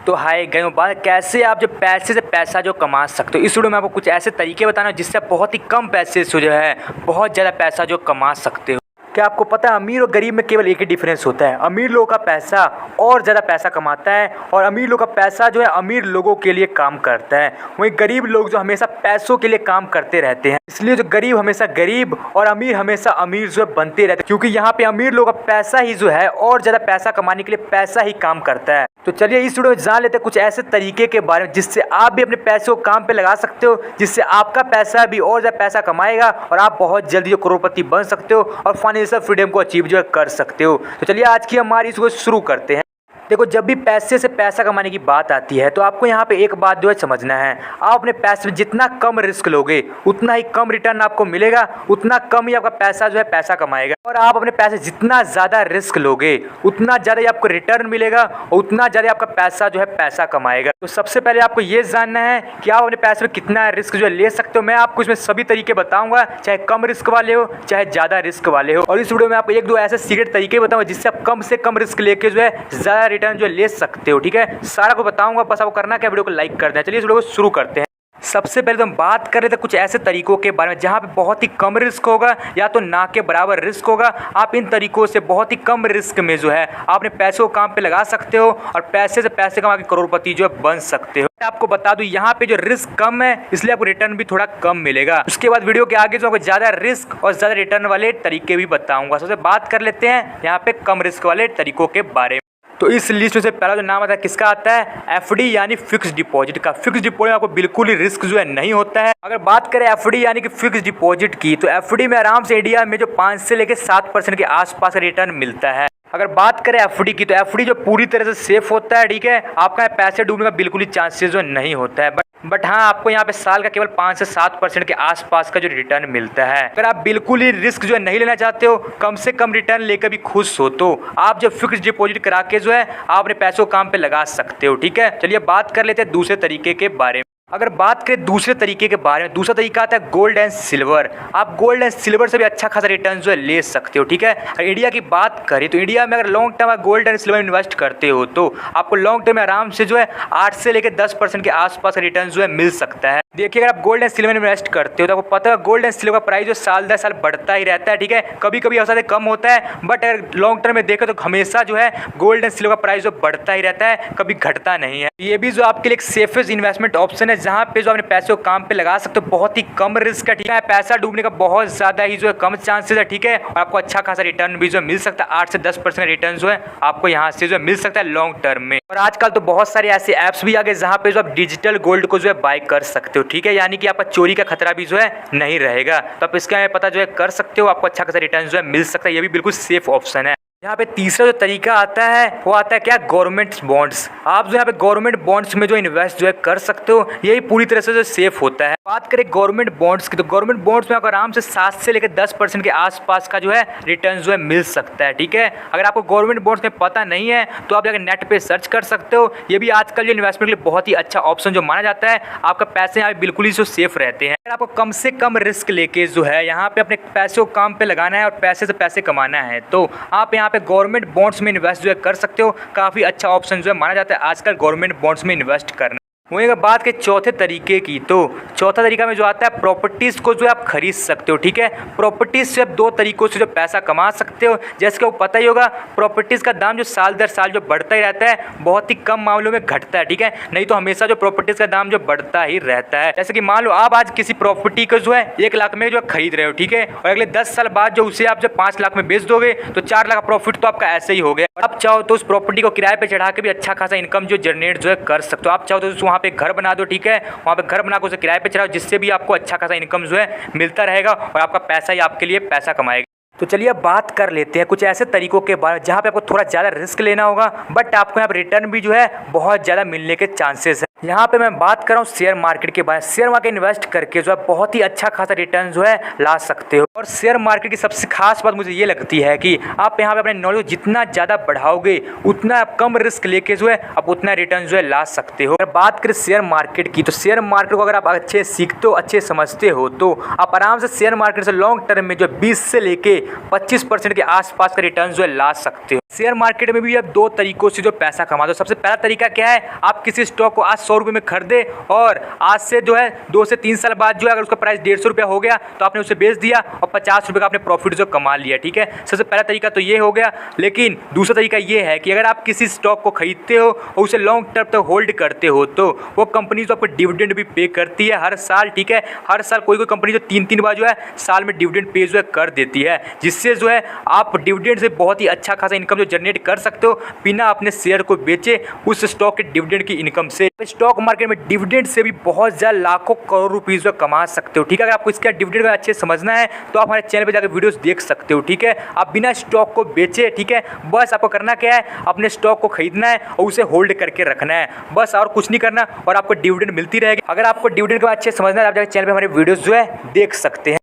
तो हाय गए बात कैसे आप जो पैसे से पैसा जो कमा सकते हो। इस वीडियो में आपको कुछ ऐसे तरीके बताना जिससे आप बहुत ही कम पैसे से जो है बहुत ज़्यादा पैसा जो कमा सकते हो। क्या आपको पता है अमीर और गरीब में केवल एक ही डिफरेंस होता है, अमीर लोगों का पैसा और ज़्यादा पैसा कमाता है और अमीर लोगों का पैसा जो है अमीर लोगों के लिए काम करता है। वहीं गरीब लोग जो हमेशा पैसों के लिए काम करते रहते हैं, इसलिए जो गरीब हमेशा गरीब और अमीर हमेशा अमीर जो है बनते रहते हैं, क्योंकि यहाँ पे अमीर लोगों का पैसा ही जो है और ज़्यादा पैसा कमाने के लिए पैसा ही काम करता है। तो चलिए इस वीडियो में जान लेते हैं कुछ ऐसे तरीके के बारे में जिससे आप भी अपने पैसे को काम पे लगा सकते हो, जिससे आपका पैसा भी और ज़्यादा पैसा कमाएगा और आप बहुत जल्दी जो करोड़पति बन सकते हो और फाइनेंशियल फ्रीडम को अचीव जो है कर सकते हो। तो चलिए आज की हमारी इसको शुरू करते हैं। देखो, जब भी पैसे से पैसा कमाने की बात आती है तो आपको यहाँ पे एक बात जो है समझना है, आप अपने पैसे में जितना कम रिस्क लोगे उतना ही कम रिटर्न आपको मिलेगा, उतना कम ही आपका पैसा जो है पैसा कमाएगा। और आप अपने पैसे जितना ज़्यादा रिस्क लोगे उतना ज़्यादा ही आपको रिटर्न मिलेगा और उतना ज़्यादा आपका पैसा जो है पैसा कमाएगा। तो सबसे पहले आपको ये जानना है कि आप अपने पैसे में कितना रिस्क जो है ले सकते हो। मैं आपको इसमें सभी तरीके बताऊंगा, चाहे कम रिस्क वाले हो चाहे ज़्यादा रिस्क वाले हो। और इस वीडियो में आपको एक दो ऐसे सीक्रेट तरीके बताऊंगा जिससे आप कम से कम रिस्क लेके जो है ज़्यादा रिटर्न जो ले सकते हो। ठीक है, सारा को बताऊंगा, बस आपको करना क्या, वीडियो को लाइक कर देना। चलिए इस वीडियो को शुरू करते हैं। सबसे पहले तो हम बात कर रहे थे कुछ ऐसे तरीकों के बारे में जहाँ पे बहुत ही कम रिस्क होगा या तो ना के बराबर रिस्क होगा। आप इन तरीकों से बहुत ही कम रिस्क में जो है आप अपने पैसों को काम पे लगा सकते हो और पैसे से पैसे कमा के करोड़पति जो है बन सकते हो। आपको बता दूं यहाँ पे जो रिस्क कम है इसलिए आपको रिटर्न भी थोड़ा कम मिलेगा। उसके बाद वीडियो के आगे जो आपको ज़्यादा रिस्क और ज़्यादा रिटर्न वाले तरीके भी बताऊंगा। सबसे बात कर लेते हैं यहाँ पे कम रिस्क वाले तरीकों के बारे में। तो इस लिस्ट में से पहला जो नाम आता है किसका आता है, एफडी यानी फिक्स डिपॉजिट का। फिक्स डिपॉजिट में आपको बिल्कुल ही रिस्क जो है नहीं होता है। अगर बात करें एफडी यानी कि फिक्स डिपॉजिट की, तो एफडी में आराम से इंडिया में जो 5 से लेकर 7% के आसपास का रिटर्न मिलता है। अगर बात करें एफडी की, तो एफडी जो पूरी तरह से सेफ होता है। ठीक है, आपका पैसे डूबने का बिल्कुल ही चांसेस जो नहीं होता है। बट हाँ, आपको यहाँ पे साल का केवल 5 से 7% के आसपास का जो रिटर्न मिलता है। अगर आप बिल्कुल ही रिस्क जो है नहीं लेना चाहते हो, कम से कम रिटर्न लेकर भी खुश हो, तो आप जो फिक्स डिपॉजिट करा के जो है आप अपने पैसों को काम पे लगा सकते हो। ठीक है, चलिए बात कर लेते हैं दूसरे तरीके के बारे में। अगर बात करें दूसरे तरीके के बारे में, दूसरा तरीका आता है गोल्ड एंड सिल्वर। आप गोल्ड एंड सिल्वर से भी अच्छा खासा रिटर्न जो है ले सकते हो। ठीक है, अगर इंडिया की बात करें तो इंडिया में अगर long term gold and silver invest करते हो तो आपको लॉन्ग टर्म में आराम से जो है 8 से लेकर 10% के आसपास का रिटर्न जो है मिल सकता है। देखिए, अगर आप गोल्ड एंड सिल्वर में इन्वेस्ट करते हो तो आपको पता है गोल्ड एंड सिल्वर का प्राइस जो साल दर साल बढ़ता ही रहता है। ठीक है, कभी कभी औसत कम होता है, बट अगर लॉन्ग टर्म में देखें तो हमेशा जो है गोल्ड एंड सिल्वर का प्राइस जो बढ़ता ही रहता है, कभी घटता नहीं है। ये भी जो आपके लिए एक सेफेस्ट इन्वेस्टमेंट ऑप्शन है जहाँ पे जो अपने पैसे को काम पे लगा सकते हो, बहुत ही कम रिस्क है। ठीक है, पैसा डूबने का बहुत ज्यादा ही जो है कम चांसेस है। ठीक है, और आपको अच्छा खासा रिटर्न भी जो मिल सकता है, 8 से 10% रिटर्न जो है आपको यहाँ से जो है मिल सकता है लॉन्ग टर्म में। और आजकल तो बहुत सारे ऐसे ऐप्स भी आ गए जहाँ पे जो आप डिजिटल गोल्ड को जो है बाय कर सकते हो। ठीक है, यानी कि आपका चोरी का खतरा भी जो है नहीं रहेगा, तो आप इसका पता जो है कर सकते हो, आपको अच्छा खासा रिटर्न जो है मिल सकता है। ये भी बिल्कुल सेफ ऑप्शन है। यहाँ पे तीसरा जो तरीका आता है वो आता है क्या, गवर्नमेंट बॉन्ड्स। आप जो यहाँ पे गवर्नमेंट बॉन्ड्स में जो इन्वेस्ट जो है कर सकते हो, यही पूरी तरह से जो सेफ होता है। बात करें गवर्नमेंट बॉन्ड्स की, तो गवर्नमेंट बॉन्ड्स में आपको आराम से 7 से लेकर 10% के आसपास का जो है रिटर्न जो है मिल सकता है। ठीक है, अगर आपको गवर्नमेंट बॉन्ड्स में पता नहीं है तो आप जाकर नेट पे सर्च कर सकते हो। ये भी आजकल जो इन्वेस्टमेंट के लिए बहुत ही अच्छा ऑप्शन जो माना जाता है। आपका पैसे यहाँ पे बिल्कुल ही जो सेफ रहते हैं। अगर आपको कम से कम रिस्क लेके जो है यहाँ पे अपने पैसे को काम पे लगाना है और पैसे से पैसे कमाना है, तो आप यहाँ पे गवर्नमेंट बॉन्ड्स में इन्वेस्ट जो है कर सकते हो। काफ़ी अच्छा ऑप्शन जो है माना जाता है आजकल गवर्नमेंट बॉन्ड्स में इन्वेस्ट करना। वहीं अगर बात करें चौथे तरीके की, तो चौथा तरीका में जो आता है प्रॉपर्टीज़ को जो है आप खरीद सकते हो। ठीक है, प्रॉपर्टीज़ से आप 2 तरीकों से जो पैसा कमा सकते हो। जैसे कि वो पता ही होगा, प्रॉपर्टीज़ का दाम जो साल दर साल जो बढ़ता ही रहता है, बहुत ही कम मामलों में घटता है। ठीक है, नहीं तो हमेशा जो प्रॉपर्टीज़ का दाम जो बढ़ता ही रहता है। जैसे कि मान लो आप आज किसी प्रॉपर्टी को जो है 1 लाख में जो खरीद रहे हो, ठीक है, और अगले 10 साल बाद जो उसे आप जब 5 लाख में बेच दोगे तो 4 लाख का प्रॉफिट तो आपका ऐसे ही हो गया। आप चाहो तो उस प्रॉपर्टी को किराए पर चढ़ा के भी अच्छा खासा इनकम जो जनरेट जो है कर सकते हो। आप चाहो तो वहाँ पे घर बना दो। ठीक है, वहाँ पे घर बना के उसे किराए पे चढ़ाओ, जिससे भी आपको अच्छा खासा इनकम जो है मिलता रहेगा और आपका पैसा ही आपके लिए पैसा कमाएगा। तो चलिए अब बात कर लेते हैं कुछ ऐसे तरीकों के बारे में जहाँ पे आपको थोड़ा ज़्यादा रिस्क लेना होगा, बट आपको यहाँ पर रिटर्न भी जो है बहुत ज़्यादा मिलने के चांसेस है। यहाँ पे मैं बात कर रहा हूँ शेयर मार्केट के बारे में। शेयर मार्केट इन्वेस्ट करके जो है बहुत ही अच्छा खासा रिटर्न जो है ला सकते हो। और शेयर मार्केट की सबसे खास बात मुझे ये लगती है कि आप यहाँ पे अपने नॉलेज जितना ज़्यादा बढ़ाओगे उतना आप कम रिस्क लेके जो है आप उतना रिटर्न जो है ला सकते हो। अगर बात करें शेयर मार्केट की, तो शेयर मार्केट को अगर आप अच्छे सीखते हो, अच्छे समझते हो, तो आप आराम से शेयर मार्केट से लॉन्ग टर्म में जो 20 से लेके 25% के आसपास का रिटर्न जो है ला सकते हो। शेयर मार्केट में भी आप दो तरीकों से जो पैसा कमाते हो। सबसे पहला तरीका क्या है, आप किसी स्टॉक को आज 100 रुपये में खरीदे और आज से जो है 2 से 3 साल बाद जो है अगर उसका प्राइस 150 रुपया हो गया तो आपने उसे बेच दिया और 50 रुपये का आपने प्रॉफिट जो कमा लिया। ठीक है, सबसे पहला तरीका तो ये हो गया। लेकिन दूसरा तरीका ये है कि अगर आप किसी स्टॉक को खरीदते हो और उसे लॉन्ग टर्म तक होल्ड करते हो तो वो कंपनी जो आपको डिविडेंड भी पे करती है हर साल। ठीक है, हर साल कोई कंपनी जो 3-3 बार जो है साल में डिविडेंड पे जो है कर देती है, जिससे जो है आप डिविडेंड से बहुत ही अच्छा खासा इनकम जो जनरेट कर सकते हो बिना अपने शेयर को बेचे उस स्टॉक के डिविडेंड की इनकम से। स्टॉक मार्केट में डिविडेंड से भी बहुत ज़्यादा लाखों करोड़ रुपीस जो कमा सकते हो। ठीक है, अगर आपको इसका डिविडेंड का अच्छे समझना है तो आप हमारे चैनल पे जाकर वीडियोस देख सकते हो। ठीक है, आप बिना स्टॉक को बेचे, ठीक है, बस आपको करना क्या है, अपने स्टॉक को खरीदना है और उसे होल्ड करके रखना है, बस और कुछ नहीं करना और आपको डिविडेंड मिलती रहेगी। अगर आपको डिविडेंड का अच्छे समझना है आप जाकर चैनल पे हमारे वीडियोस जो है देख सकते हैं।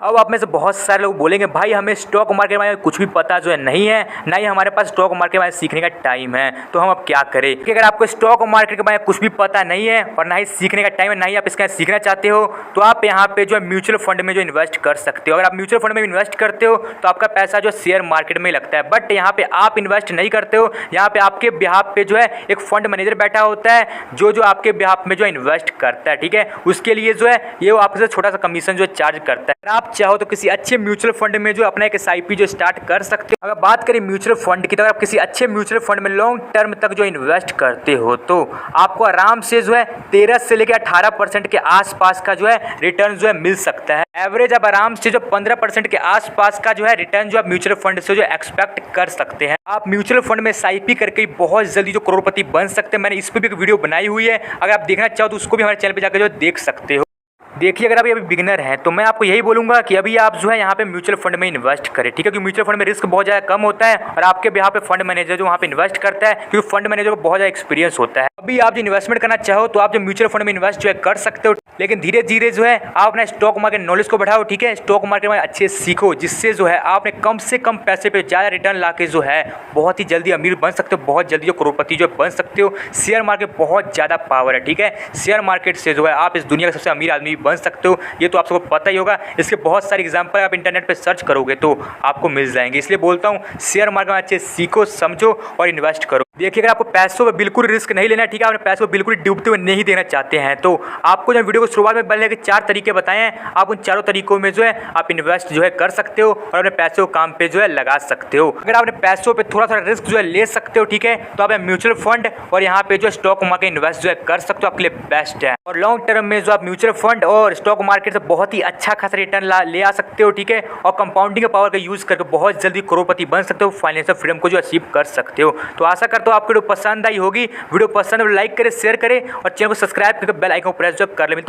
अब आप में से बहुत सारे लोग बोलेंगे भाई हमें स्टॉक मार्केट में कुछ भी पता जो है नहीं है, ना ही हमारे पास स्टॉक मार्केट में सीखने का टाइम है, तो हम अब क्या करें। कि अगर आपको स्टॉक मार्केट के बारे में कुछ भी पता नहीं है और ना ही सीखने का टाइम है, ना ही आप इसका सीखना चाहते हो, तो आप यहाँ पे जो है म्यूचुअल फंड में जो इन्वेस्ट कर सकते हो। अगर आप म्यूचुअल फंड में इन्वेस्ट करते हो तो आपका पैसा जो शेयर मार्केट में लगता है, बट यहाँ पे आप इन्वेस्ट नहीं करते हो। यहाँ पे आपके बिहाफ पे जो है एक फंड मैनेजर बैठा होता है जो आपके बिहाफ में जो इन्वेस्ट करता है। ठीक है, उसके लिए जो है ये आपसे छोटा सा कमीशन जो चार्ज करता है। आप चाहो तो किसी अच्छे म्यूचुअल फंड में जो अपना एक SIP जो स्टार्ट कर सकते हो। अगर बात करें म्यूचुअल फंड की, तो अगर आप किसी अच्छे म्यूचुअल फंड में लॉन्ग टर्म तक जो इन्वेस्ट करते हो तो आपको आराम से जो है 13 से लेकर 18% के आसपास का जो है रिटर्न जो है मिल सकता है। एवरेज आप आराम से जो 15% के आसपास का जो है रिटर्न जो आप म्यूचुअल फंड से जो एक्सपेक्ट कर सकते हैं। आप म्यूचुअल फंड में SIP करके बहुत जल्दी जो करोड़पति बन सकते हैं। मैंने इस पर भी एक वीडियो बनाई हुई है, अगर आप देखना चाहो तो उसको भी हमारे चैनल पर जाकर जो देख सकते हो। देखिए, अगर अभी बिगिनर हैं तो मैं आपको यही बोलूंगा कि अभी आप जो है यहाँ पे म्यूचुअल फंड में इन्वेस्ट करें। ठीक है, क्योंकि म्यूचुअल फंड में रिस्क बहुत ज़्यादा कम होता है और आपके यहाँ पे फंड मैनेजर जो वहाँ पे इन्वेस्ट करता है, क्योंकि फंड मैनेजर को बहुत ज़्यादा एक्सपीरियंस होता है। अभी आप जो इन्वेस्टमेंट करना चाहो तो आप जो म्यूचुअल फंड में इन्वेस्ट जो है कर सकते हो, लेकिन धीरे धीरे जो है आप अपना स्टॉक मार्केट नॉलेज को बढ़ाओ। ठीक है, स्टॉक मार्केट में अच्छे सीखो, जिससे जो है आपने कम से कम पैसे पे ज़्यादा रिटर्न ला के जो है बहुत ही जल्दी अमीर बन सकते हो, बहुत जल्दी जो करोड़पति जो बन सकते हो। शेयर मार्केट बहुत ज़्यादा पावर है। ठीक है, शेयर मार्केट से जो है आप इस दुनिया का सबसे अमीर आदमी बन सकते हो, ये तो आप सबको पता ही होगा। इसके बहुत सारे एग्जाम्पल आप इंटरनेट पे सर्च करोगे तो आपको मिल जाएंगे। इसलिए बोलता हूँ शेयर मार्केट में अच्छे सीखो, समझो और इन्वेस्ट करो। देखिए, अगर आपको पैसों पर बिल्कुल रिस्क नहीं लेना है, ठीक है, अपने पैसों को बिल्कुल डूबते हुए नहीं देना चाहते हैं, तो आपको जो वीडियो को शुरुआत में पहले के 4 तरीके बताए हैं, आप उन चारों तरीकों में जो है आप इन्वेस्ट जो है कर सकते हो और अपने पैसों को काम पे जो है लगा सकते हो। अगर आप अपने पैसों पे थोड़ा सा रिस्क जो है ले सकते हो, ठीक है, तो आप म्यूचुअल फंड और यहाँ पे जो स्टॉक मार्केट इन्वेस्ट जो है कर सकते हो, आपके लिए बेस्ट है। और लॉन्ग टर्म में जो आप म्यूचुअल फंड और स्टॉक मार्केट से बहुत ही अच्छा खासा रिटर्न ले आ सकते हो। ठीक है, और कंपाउंडिंग का पावर का यूज करके बहुत जल्दी करोड़पति बन सकते हो, फाइनेंशियल फ्रीडम को जो अचीव कर सकते हो। तो आशा करता हूँ आपको वीडियो पसंद आई होगी। वीडियो पसंद है लाइक करें, शेयर करें और चैनल को सब्सक्राइब करके बेल आइकन प्रेस जो कर ले। मिलते हैं